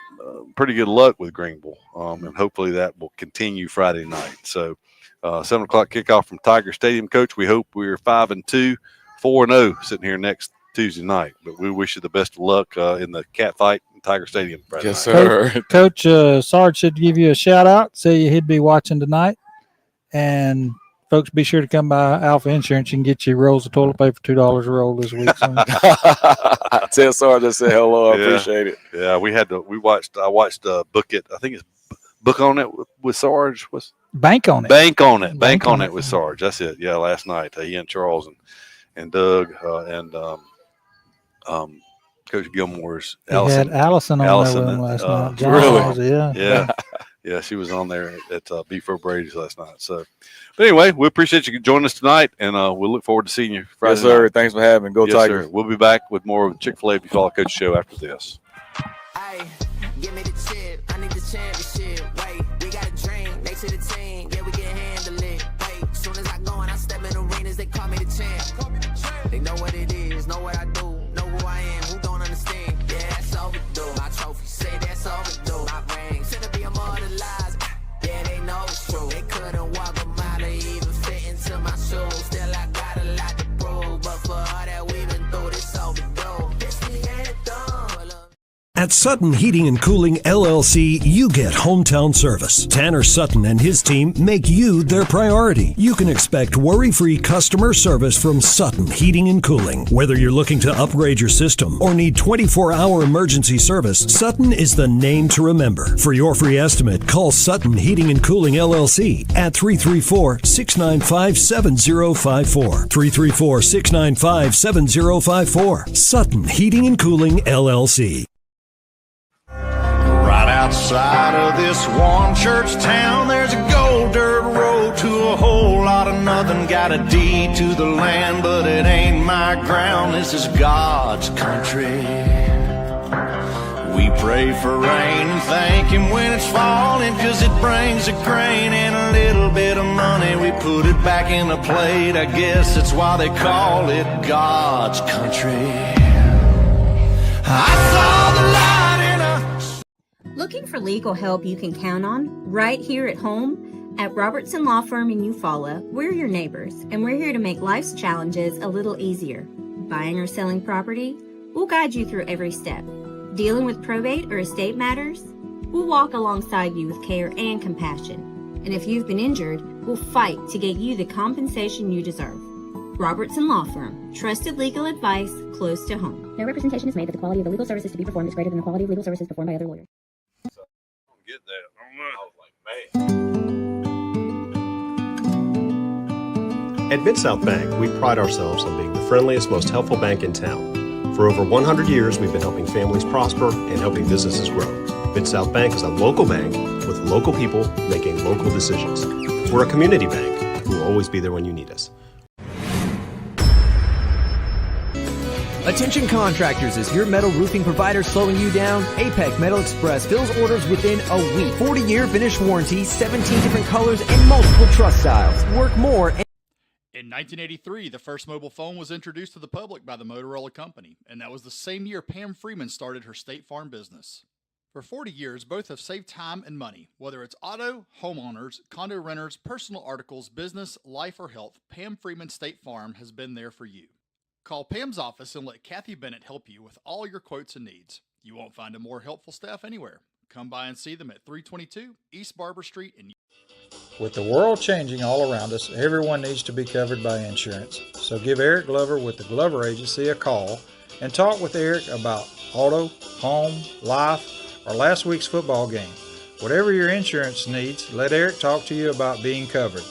pretty good luck with Greenville, and hopefully that will continue Friday night. So, 7 o'clock kickoff from Tiger Stadium. Coach, we hope we're 5-2, 4-0 sitting here next Tuesday night. But we wish you the best of luck in the cat fight in Tiger Stadium Friday yes, night. sir. Coach Sarge should give you a shout out. Say he'd be watching tonight, and folks, be sure to come by Alpha Insurance. You can get you rolls of toilet paper $2 a roll this week. So. Tell Sarge I said hello. I appreciate it. Yeah, I watched Book It. I think it's Book on It with Sarge. Bank on it. Bank on it. Bank on it with Sarge. That's it. Yeah, last night he and Charles and Doug and Coach Gilmore's Allison. Had Allison on there with him last night. John Really? Yeah. Yeah, she was on there at Beef O'Brady's last night. So, but anyway, we appreciate you joining us tonight, and we'll look forward to seeing you Friday Yes, sir. night. Thanks for having me. Go Tigers. Sir. We'll be back with more of the Chick-fil-A If You Follow Coach Show after this. Hey, give me the chip. I need the championship. Wait, we got a dream. Next to the team. Yeah, we can handle it. Wait, soon as I go and I step in arenas, they call me the champ. They know what it is, know what I do, know who I am, who don't understand. Yeah, that's overdue. My trophy say that's overdue. My ring should be immortalized. Yeah, they know it's true. They couldn't walk a mile or even fit into my shoes. Still, I got a lot to prove. But for all that we've been through, this overdue. It's the anthem. At Sutton Heating and Cooling LLC, you get hometown service. Tanner Sutton and his team make you their priority. You can expect worry-free customer service from Sutton Heating and Cooling. Whether you're looking to upgrade your system or need 24-hour emergency service, Sutton is the name to remember. For your free estimate, call Sutton Heating and Cooling LLC at 334-695-7054. 334-695-7054. Sutton Heating and Cooling LLC. Right outside of this one church town, there's a gold dirt road to a whole lot of nothing. Got a deed to the land, but it ain't my ground. This is God's country. We pray for rain and thank Him when it's falling, 'cause it brings a grain and a little bit of money. We put it back in the plate. I guess that's why they call it God's country. I saw the light. Looking for legal help you can count on right here at home? At Robertson Law Firm in Eufaula, we're your neighbors, and we're here to make life's challenges a little easier. Buying or selling property? We'll guide you through every step. Dealing with probate or estate matters? We'll walk alongside you with care and compassion. And if you've been injured, we'll fight to get you the compensation you deserve. Robertson Law Firm, trusted legal advice close to home. No representation is made that the quality of the legal services to be performed is greater than the quality of legal services performed by other lawyers. Get that. At Mid-South Bank, we pride ourselves on being the friendliest, most helpful bank in town. For over 100 years, we've been helping families prosper and helping businesses grow. Mid-South Bank is a local bank with local people making local decisions. We're a community bank who will always be there when you need us. Attention contractors, is your metal roofing provider slowing you down? APEC Metal Express fills orders within a week. 40-year finish warranty, 17 different colors, and multiple truss styles. Work more. In 1983, the first mobile phone was introduced to the public by the Motorola Company, and that was the same year Pam Freeman started her State Farm business. For 40 years, both have saved time and money. Whether it's auto, homeowners, condo renters, personal articles, business, life, or health, Pam Freeman State Farm has been there for you. Call Pam's office and let Kathy Bennett help you with all your quotes and needs. You won't find a more helpful staff anywhere. Come by and see them at 322 East Barber Street in. With the world changing all around us, everyone needs to be covered by insurance. So give Eric Glover with the Glover Agency a call and talk with Eric about auto, home, life, or last week's football game. Whatever your insurance needs, let Eric talk to you about being covered.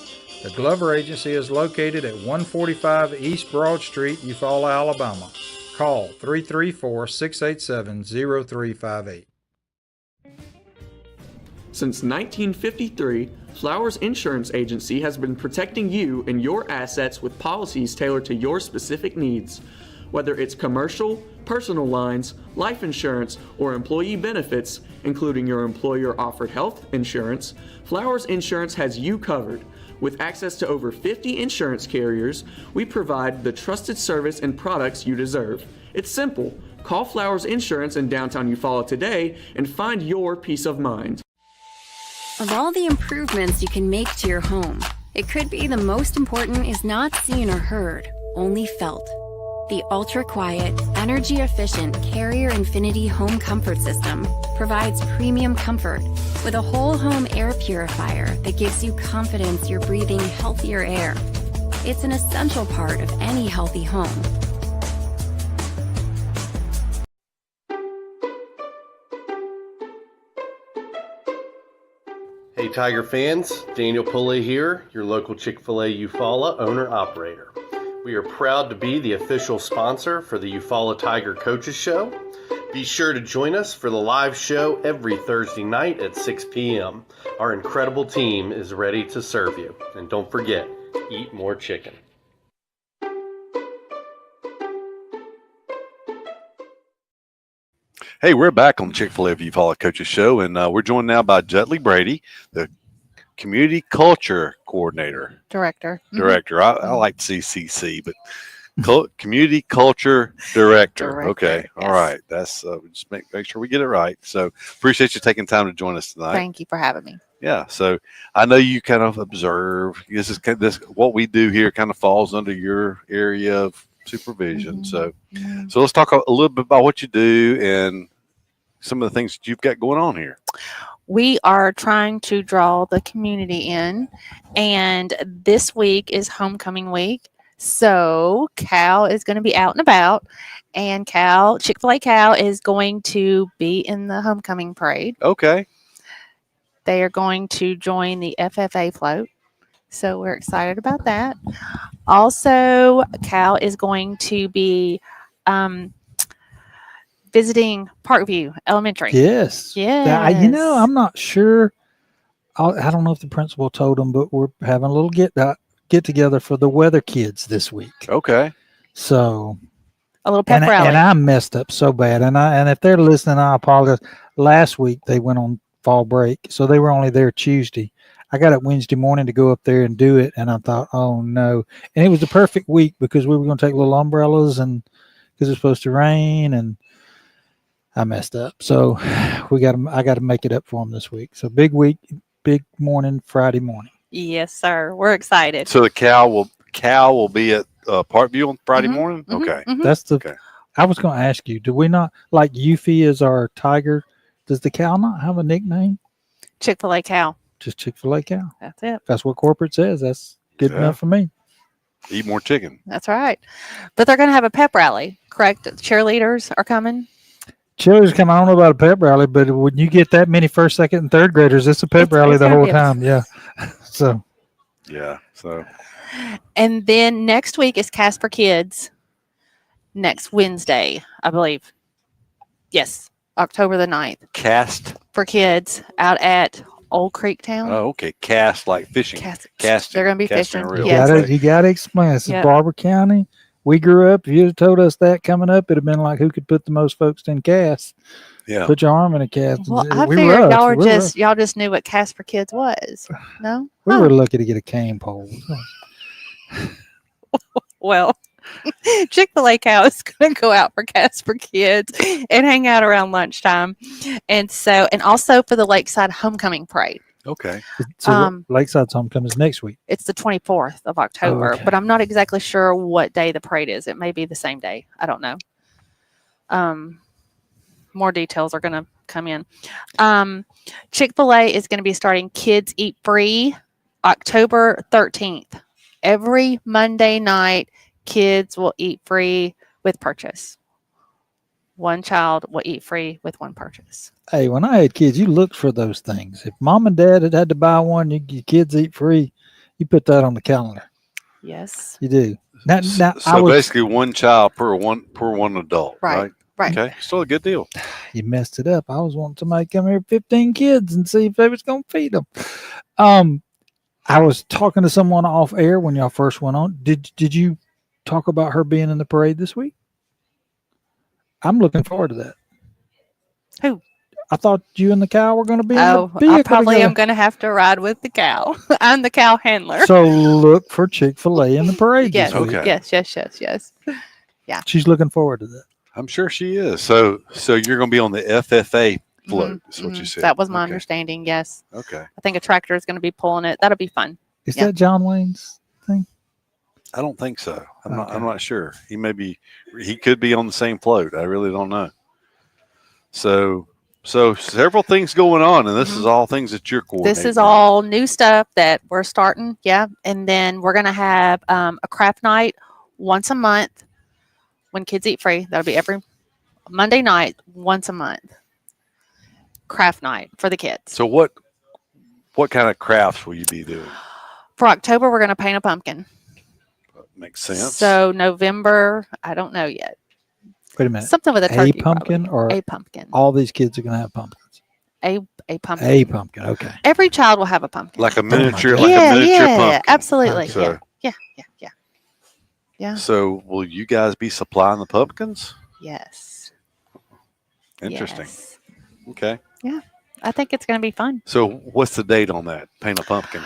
The Glover Agency is located at 145 East Broad Street, Eufaula, Alabama. Call 334-687-0358. Since 1953, Flowers Insurance Agency has been protecting you and your assets with policies tailored to your specific needs. Whether it's commercial, personal lines, life insurance, or employee benefits, including your employer-offered health insurance, Flowers Insurance has you covered. With access to over 50 insurance carriers, we provide the trusted service and products you deserve. It's simple. Call Flowers Insurance in downtown Eufaula today and find your peace of mind. Of all the improvements you can make to your home, it could be the most important is not seen or heard, only felt. The ultra-quiet, energy-efficient Carrier Infinity Home Comfort System provides premium comfort with a whole home air purifier that gives you confidence you're breathing healthier air. It's an essential part of any healthy home. Hey Tiger fans, Daniel Pulley here, your local Chick-fil A Eufaula owner-operator. We are proud to be the official sponsor for the Eufaula Tiger Coaches Show. Be sure to join us for the live show every Thursday night at 6 p.m. Our incredible team is ready to serve you. And don't forget, eat more chicken. Hey, we're back on Chick-fil-A Eufaula Coaches Show, and we're joined now by Jutley Brady, the Community Culture Coordinator. Director. I like CCC, but Community Culture Director. Okay. All right. That's just make sure we get it right. So appreciate you taking time to join us tonight. Thank you for having me. Yeah. So I know you kind of observe. This what we do here kind of falls under your area of supervision. So let's talk a little bit about what you do and some of the things that you've got going on here. We are trying to draw the community in, and this week is homecoming week. So Cal is going to be out and about, and Chick-fil-A Cal is going to be in the homecoming parade. Okay. They are going to join the FFA float. So we're excited about that. Also, Cal is going to be visiting Parkview Elementary. Yes. Yeah. I'm not sure. I don't know if the principal told them, but we're having a little get together for the weather kids this week. Okay. So a little pep rally. And I messed up so bad. And if they're listening, I apologize. Last week they went on fall break, so they were only there Tuesday. I got up Wednesday morning to go up there and do it, and I thought, oh no. And it was the perfect week because we were going to take little umbrellas and because it's supposed to rain, and I messed up. So I got to make it up for them this week. So big week, big morning, Friday morning. Yes, sir. We're excited. So the Cal will be at Parkview on Friday morning. Okay. That's I was going to ask you, do we not, like Eufy is our tiger, does the Cal not have a nickname? Chick-fil-A Cal. Just Chick-fil-A Cal. That's it. That's what corporate says. That's good enough for me. Eat more chicken. That's right. But they're going to have a pep rally, correct? Cheerleaders are coming. Cheerleaders come. I don't know about a pep rally, but when you get that many first, second, and third graders, it's a pep rally the whole time. Yeah. So. Yeah. So. And then next week is Cast for Kids. Next Wednesday, I believe. Yes, October the 9th. Cast for Kids out at Old Creek Town. Oh, okay. Cast like fishing. Casting. They're going to be Casting fishing. a reel. Yes. You gotta explain. This is Yep. Barber County. We grew up. If you'd have told us that coming up, it'd have been like, who could put the most folks in casts? Yeah. Put your arm in a cast. Well, I We figured rough. y'all were We rough. y'all just knew what Cast for Kids was. No? We Huh. were lucky to get a cane pole. Well, Chick-fil-A Cow is going to go out for Cast for Kids and hang out around lunchtime. And also for the Lakeside Homecoming Parade. Okay. So Lakeside's homecoming is next week. It's the 24th of October, okay. but I'm not exactly sure what day the parade is. It may be the same day. I don't know. More details are going to come in. Chick-fil-A is going to be starting Kids Eat Free October 13th. Every Monday night, kids will eat free with purchase. One child will eat free with one purchase. Hey, when I had kids, you looked for those things. If mom and dad had to buy one, your kids eat free, you put that on the calendar. Yes. You do. Now, So basically one child per one adult, Right. Okay. Still a good deal. You messed it up. I was wanting somebody to come here, 15 kids, and see if they was going to feed them. I was talking to someone off air when y'all first went on. Did you talk about her being in the parade this week? I'm looking forward to that. Who? I thought you and the cow were going to be in the Oh, vehicle I probably together. am going to have to ride with the cow. I'm the cow handler. So look for Chick-fil-A in the parade yes, this week. yes. Yeah. She's looking forward to that. I'm sure she is. So you're going to be on the FFA float. Is what you said. That was my understanding. Yes. Okay. I think a tractor is going to be pulling it. That'll be fun. Is that John Wayne's thing? I don't think so. I'm not sure. He could be on the same float. I really don't know. So several things going on, and this is all things that you're coordinating. This is all new stuff that we're starting. Yeah. And then we're going to have a craft night once a month when kids eat free. That'll be every Monday night, once a month. Craft night for the kids. So what kind of crafts will you be doing? For October, we're going to paint a pumpkin. Makes sense. So November, I don't know yet. Wait a minute. Something with a turkey. pumpkin probably. or a pumpkin. All these kids are going to have pumpkins. A pumpkin. A pumpkin. Okay. Every child will have a pumpkin. Like a miniature, yeah, pumpkin. Absolutely. So, Yeah. So will you guys be supplying the pumpkins? Yes. Interesting. Yes. Okay. Yeah. I think it's going to be fun. So what's the date on that? Paint a pumpkin.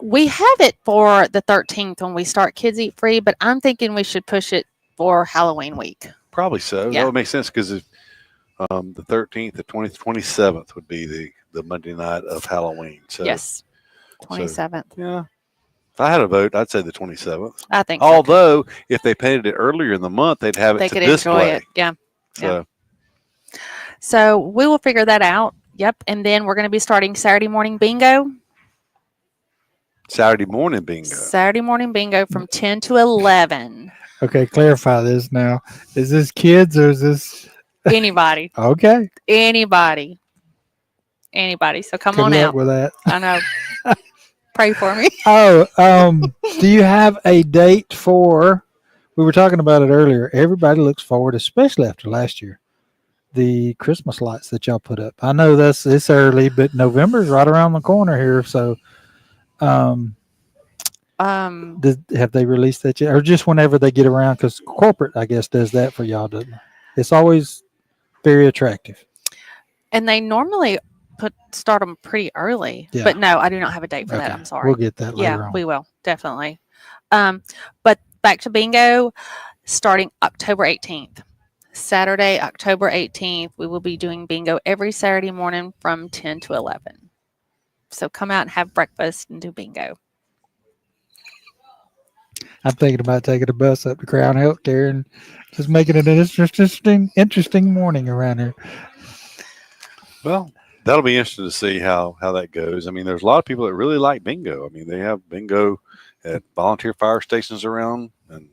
We have it for the 13th when we start Kids Eat Free, but I'm thinking we should push it for Halloween week. Probably so. Yeah. That would make sense because the 13th, the 20th, 27th would be the Monday night of Halloween. So Yes. 27th. Yeah. If I had a vote, I'd say the 27th. I think so. Although, if they painted it earlier in the month, they'd have it They to could display. enjoy it. Yeah. So, So we will figure that out. Yep. And then we're going to be starting Saturday morning bingo. Saturday morning bingo. Saturday morning bingo from 10 to 11. Okay, clarify this now. Is this kids or is this Anybody. okay? Anybody. So come Good on luck out. with that. I know. Pray for me. Do you have a date for? We were talking about it earlier. Everybody looks forward, especially after last year, the Christmas lights that y'all put up. I know it's early, but November's right around the corner here. So, have they released that yet, or just whenever they get around? Because corporate, I guess, does that for y'all, doesn't it? It's always very attractive. And they normally start them pretty early. Yeah. But no, I do not have a date for that. Okay. I'm sorry. We'll get that later on. We will. Definitely. But back to bingo, starting October 18th. Saturday, October 18th, we will be doing bingo every Saturday morning from 10 to 11. So come out and have breakfast and do bingo. I'm thinking about taking a bus up to Crown Healthcare and just making it an interesting morning around here. Well, that'll be interesting to see how that goes. I mean, there's a lot of people that really like bingo. I mean, they have bingo at volunteer fire stations around, and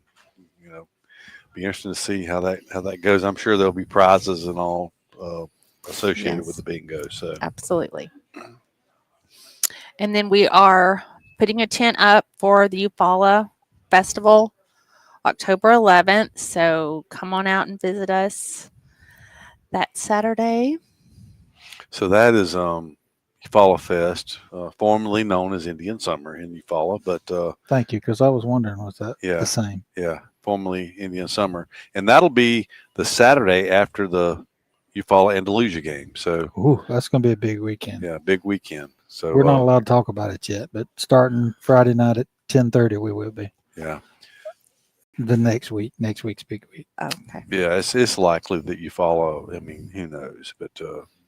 be interesting to see how that goes. I'm sure there'll be prizes and all associated with the bingo. So absolutely. And then we are putting a tent up for the Eufaula Festival, October 11th. So come on out and visit us that Saturday. So that is Eufaula Fest, formerly known as Indian Summer in Eufaula, but Thank you, because I was wondering, was that yeah, the same? yeah, formerly Indian Summer, and that'll be the Saturday after the Eufaula Andalusia game. So, Ooh, that's going to be a big weekend. yeah, big weekend. So We're not allowed to talk about it yet, but starting Friday night at 10:30, we will be. Yeah. The next week's big week. Okay. Yeah, it's likely that Eufaula. I mean, who knows? But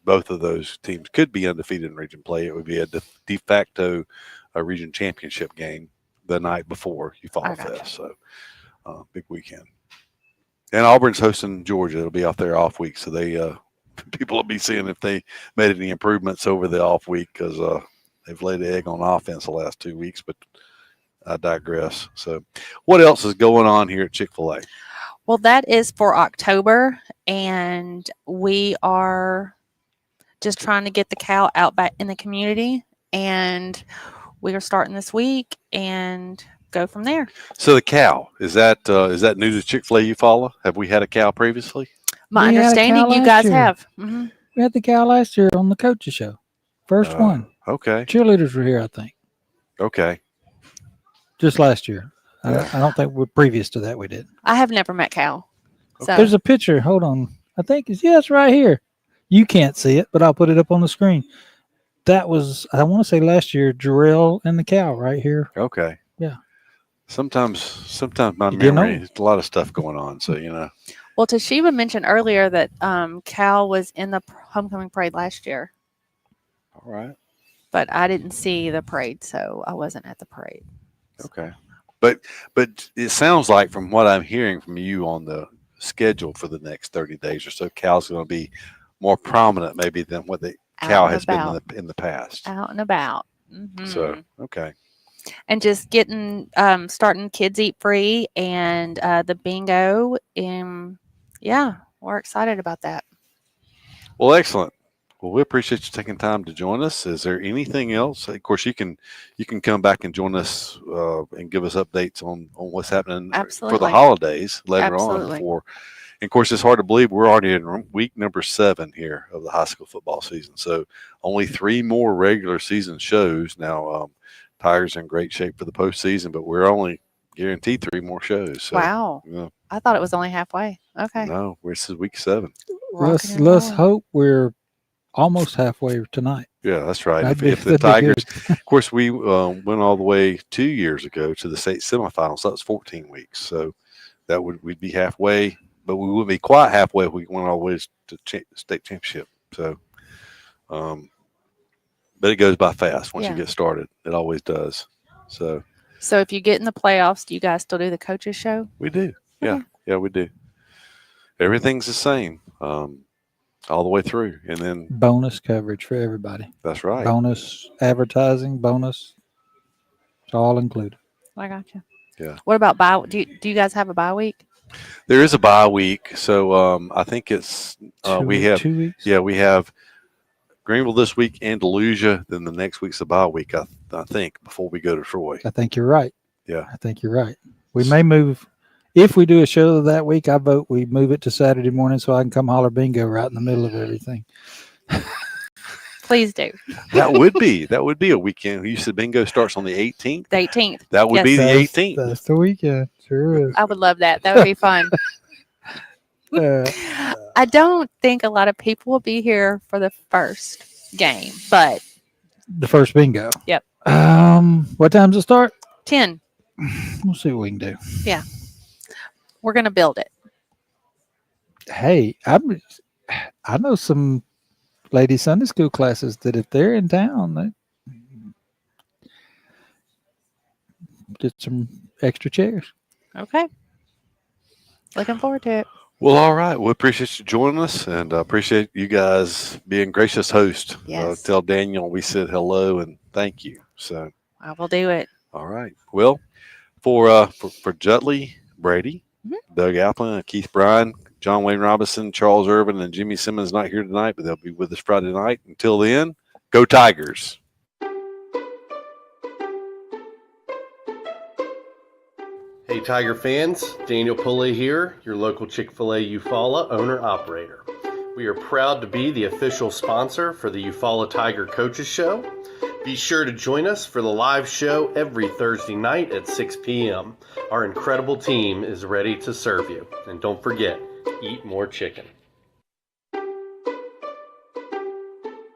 both of those teams could be undefeated in region play. It would be a de facto region championship game the night before Eufaula Fest. So big weekend. And Auburn's hosting Georgia. It'll be off their off week, so they people will be seeing if they made any improvements over the off week because they've laid the egg on offense the last 2 weeks. But I digress. So, what else is going on here at Chick-fil-A? Well, that is for October, and we are just trying to get the cow out back in the community, and we are starting this week and go from there. So the cow, is that new to Chick-fil-A Eufaula? Have we had a cow previously? My understanding, you guys have. Mm-hmm. We had the cow last year on the coaches show. First one. Okay. Cheerleaders were here, I think. Okay. Just last year. I don't think previous to that we did. I have never met Cal. So. There's a picture. Hold on. I think it's right here. You can't see it, but I'll put it up on the screen. That was, I want to say last year, Jarrell and the cow right here. Okay. Yeah. Sometimes my memory, there's a lot of stuff going on. So, Well, Toshiba mentioned earlier that Cal was in the homecoming parade last year. All right. But I didn't see the parade, so I wasn't at the parade. Okay. But it sounds like from what I'm hearing from you on the schedule for the next 30 days or so, Cal's going to be more prominent maybe than what the cow has been in the past. Out and about. Mm-hmm. So, okay. And just getting starting Kids Eat Free and the bingo. Yeah, we're excited about that. Well, excellent. Well, we appreciate you taking time to join us. Is there anything else? Of course, you can come back and join us and give us updates on what's happening for the holidays later on. And of course, it's hard to believe we're already in week number 7 here of the high school football season. So only 3 more regular season shows. Now, Tigers are in great shape for the postseason, but we're only guaranteed 3 more shows. So, wow. I thought it was only halfway. Okay. No, this is week 7. Let's hope we're almost halfway tonight. Yeah, that's right. If the Tigers, of course, we went all the way 2 years ago to the state semifinals. So that was 14 weeks. So we'd be halfway, but we wouldn't be quite halfway if we went all the way to state championship. So, but it goes by fast once you get started. It always does. So if you get in the playoffs, do you guys still do the coaches show? We do. Yeah. Yeah, we do. Everything's the same. All the way through, and then bonus coverage for everybody. That's right. Bonus advertising, bonus. It's all included. I got you. Yeah. What about bye? Do you guys have a bye week? There is a bye week, so I think it's we have 2 weeks. Yeah, we have Greenville this week, Andalusia. Then the next week's a bye week. I think before we go to Troy. I think you're right. Yeah. I think you're right. We may move. If we do a show that week, I vote we move it to Saturday morning so I can come holler bingo right in the middle of everything. Please do. That would be a weekend. You said bingo starts on the 18th. The 18th. That would be the 18th. That's the weekend. Sure is. I would love that. That would be fun. I don't think a lot of people will be here for the first game, but the first bingo. Yep. What time does it start? 10. We'll see what we can do. Yeah. We're going to build it. Hey, I know some lady Sunday school classes that if they're in town, they get some extra chairs. Okay. Looking forward to it. Well, all right. We appreciate you joining us, and appreciate you guys being gracious hosts. Yes. Tell Daniel we said hello and thank you. So I will do it. All right. Well, for Jutley, Brady, Doug Applin, Keith Bryan, John Wayne Robinson, Charles Irvin, and Jimmy Simmons not here tonight, but they'll be with us Friday night. Until then, go Tigers. Hey Tiger fans, Daniel Pulley here, your local Chick-fil-A Eufaula owner-operator. We are proud to be the official sponsor for the Eufaula Tiger Coaches Show. Be sure to join us for the live show every Thursday night at 6 p.m. Our incredible team is ready to serve you. And don't forget, eat more chicken.